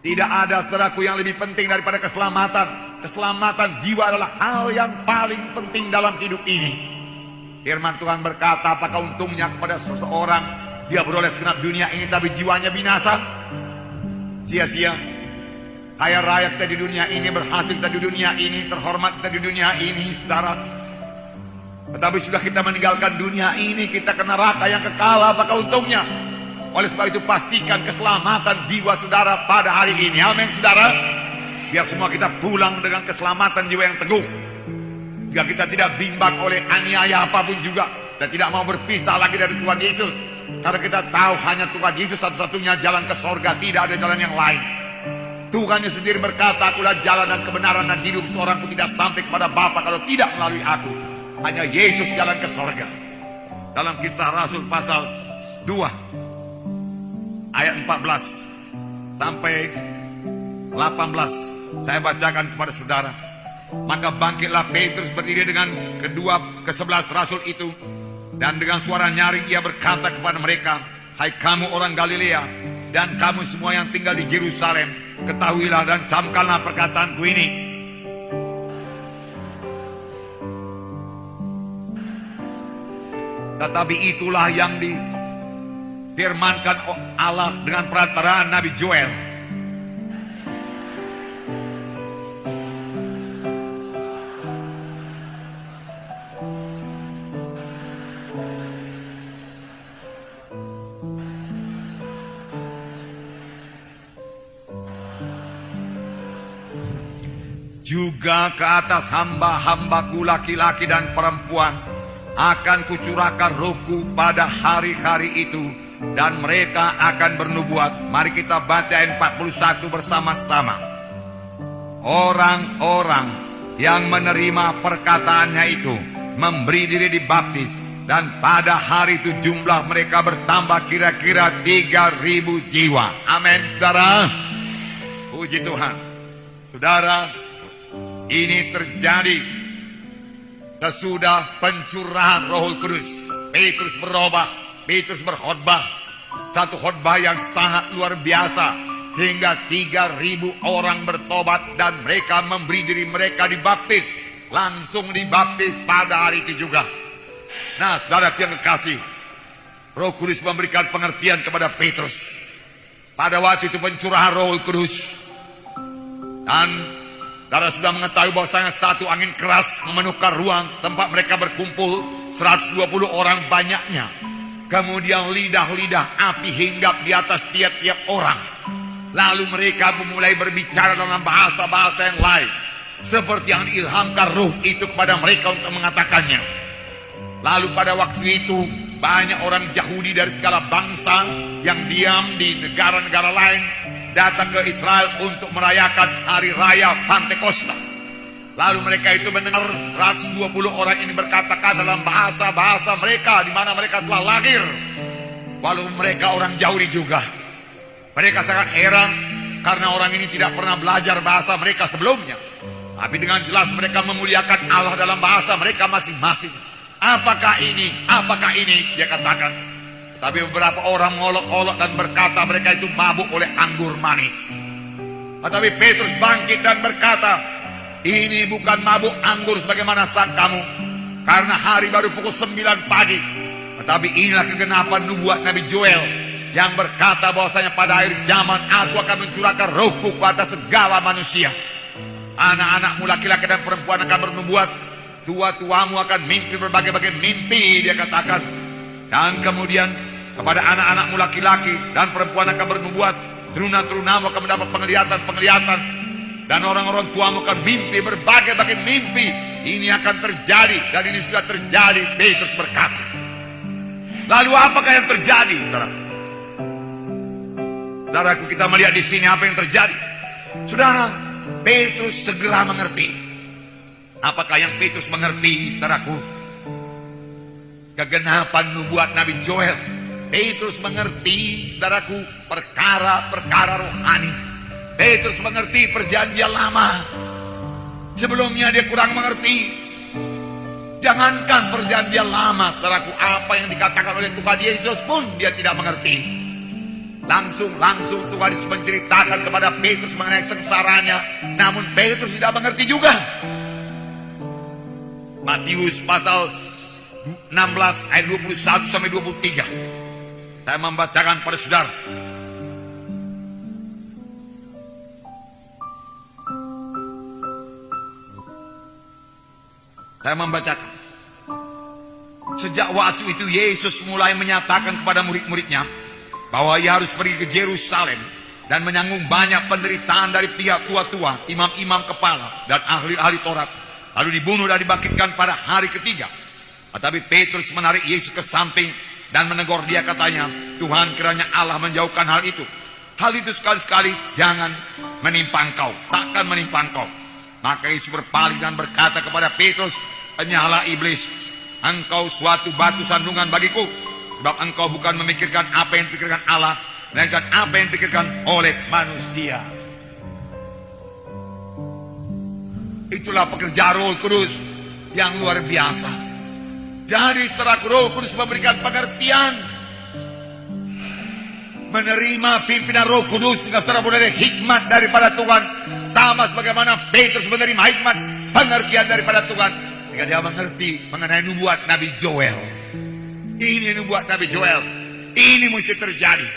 Tidak ada, saudaraku, yang lebih penting daripada keselamatan. Keselamatan jiwa adalah hal yang paling penting dalam hidup ini. Firman Tuhan berkata, apakah untungnya kepada seseorang dia beroleh segenap dunia ini tapi jiwanya binasa? Sia-sia. Kaya raya kita di dunia ini, berhasil kita di dunia ini, terhormat kita di dunia ini, saudara. Tetapi sudah kita meninggalkan dunia ini, kita ke neraka yang kekal, apakah untungnya? Oleh sebab itu pastikan keselamatan jiwa saudara pada hari ini. Amin, saudara. Biar semua kita pulang dengan keselamatan jiwa yang teguh. Jika kita tidak bimbang oleh aniaya apapun juga, kita tidak mau berpisah lagi dari Tuhan Yesus. Karena kita tahu hanya Tuhan Yesus satu-satunya jalan ke sorga, tidak ada jalan yang lain. Tuhannya sendiri berkata, akulah jalan dan kebenaran dan hidup, seorang pun tidak sampai kepada Bapa kalau tidak melalui aku. Hanya Yesus jalan ke sorga. Dalam Kisah Rasul pasal 2 ayat 14 sampai 18 saya bacakan kepada saudara. Maka bangkitlah Petrus berdiri dengan ke-11 rasul itu, dan dengan suara nyaring ia berkata kepada mereka, hai kamu orang Galilea dan kamu semua yang tinggal di Yerusalem, ketahuilah dan camkanlah perkataanku ini. Tetapi itulah yang difirmankan Allah dengan perantaraan Nabi Joel. Juga ke atas hamba-hambaku laki-laki dan perempuan akan kucurahkan rohku pada hari-hari itu, dan mereka akan bernubuat. Mari kita baca ayat 41 bersama-sama. Orang-orang yang menerima perkataannya itu memberi diri dibaptis, dan pada hari itu jumlah mereka bertambah kira-kira 3.000 jiwa. Amin, saudara. Puji Tuhan. Saudara, ini terjadi sesudah pencurahan Roh Kudus. Petrus berubah, Petrus berkhotbah, satu khotbah yang sangat luar biasa, sehingga 3.000 orang bertobat dan mereka memberi diri mereka dibaptis. Langsung dibaptis pada hari itu juga. Nah, saudara yang kekasih, Roh Kudus memberikan pengertian kepada Petrus pada waktu itu pencurahan Roh Kudus. Dan saudara sudah mengetahui bahwasanya satu angin keras memenuhkan ruang tempat mereka berkumpul, 120 orang banyaknya. Kemudian lidah-lidah api hinggap di atas tiap-tiap orang. Lalu mereka memulai berbicara dalam bahasa-bahasa yang lain, seperti yang diilhamkan Roh itu kepada mereka untuk mengatakannya. Lalu pada waktu itu banyak orang Yahudi dari segala bangsa yang diam di negara-negara lain datang ke Israel untuk merayakan hari raya Pantekosta. Lalu mereka itu mendengar 120 orang ini berkata-kata dalam bahasa-bahasa mereka di mana mereka telah lahir, walaupun mereka orang Yahudi juga. Mereka sangat heran karena orang ini tidak pernah belajar bahasa mereka sebelumnya. Tapi dengan jelas mereka memuliakan Allah dalam bahasa mereka masing-masing. Apakah ini? Apakah ini? Dia katakan. Tapi beberapa orang mengolok-olok dan berkata mereka itu mabuk oleh anggur manis. Tetapi Petrus bangkit dan berkata, ini bukan mabuk anggur sebagaimana sangkamu, karena hari baru pukul 9 pagi. Tetapi inilah kegenapan nubuat Nabi Joel yang berkata bahwasanya pada akhir zaman aku akan mencurahkan rohku kepada segala manusia. Anak-anakmu laki-laki dan perempuan akan bernubuat, tua-tuamu akan mimpi berbagai-bagai mimpi, dia katakan. Dan kemudian kepada anak-anakmu laki-laki dan perempuan akan bernubuat, teruna-terunamu akan mendapat penglihatan-penglihatan, dan orang-orang tuamu akan mimpi berbagai-bagai mimpi. Ini akan terjadi, dan ini sudah terjadi, Petrus berkata. Lalu apakah yang terjadi, saudara? Saudaraku, kita melihat di sini apa yang terjadi. Saudara, Petrus segera mengerti. Apakah yang Petrus mengerti, saudaraku? Kegenapan nubuat Nabi Joel. Petrus mengerti, saudaraku, perkara-perkara rohani. Petrus mengerti perjanjian lama. Sebelumnya dia kurang mengerti. Jangankan perjanjian lama, saudaraku, apa yang dikatakan oleh Tuhan Yesus pun dia tidak mengerti. Langsung Tuhan Yesus menceritakan kepada Petrus mengenai sengsaranya. Namun Petrus tidak mengerti juga. Matius pasal 16 ayat 21 sampai 23. Saya membacakan pada saudara. Saya membacakan. Sejak waktu itu Yesus mulai menyatakan kepada murid-muridnya bahwa ia harus pergi ke Yerusalem dan menanggung banyak penderitaan dari pihak tua-tua, imam-imam kepala, dan ahli-ahli Taurat, lalu dibunuh dan dibangkitkan pada hari ketiga. Tetapi Petrus menarik Yesus ke samping dan menegur dia, katanya, Tuhan, kiranya Allah menjauhkan hal itu. Hal itu sekali-sekali jangan menimpa engkau, takkan menimpa engkau. Maka Yesus berpaling dan berkata kepada Petrus, penyalah iblis, engkau suatu batu sandungan bagiku, sebab engkau bukan memikirkan apa yang dipikirkan Allah, melainkan apa yang dipikirkan oleh manusia. Itulah pekerjaan Roh Kudus yang luar biasa. Jadi setelah Roh Kudus memberikan pengertian, menerima pimpinan Roh Kudus, sehingga saudara boleh hikmat daripada Tuhan, sama sebagaimana Petrus menerima hikmat pengertian daripada Tuhan, sehingga dia mengerti mengenai nubuat Nabi Joel. Ini nubuat Nabi Joel. Ini mesti terjadi.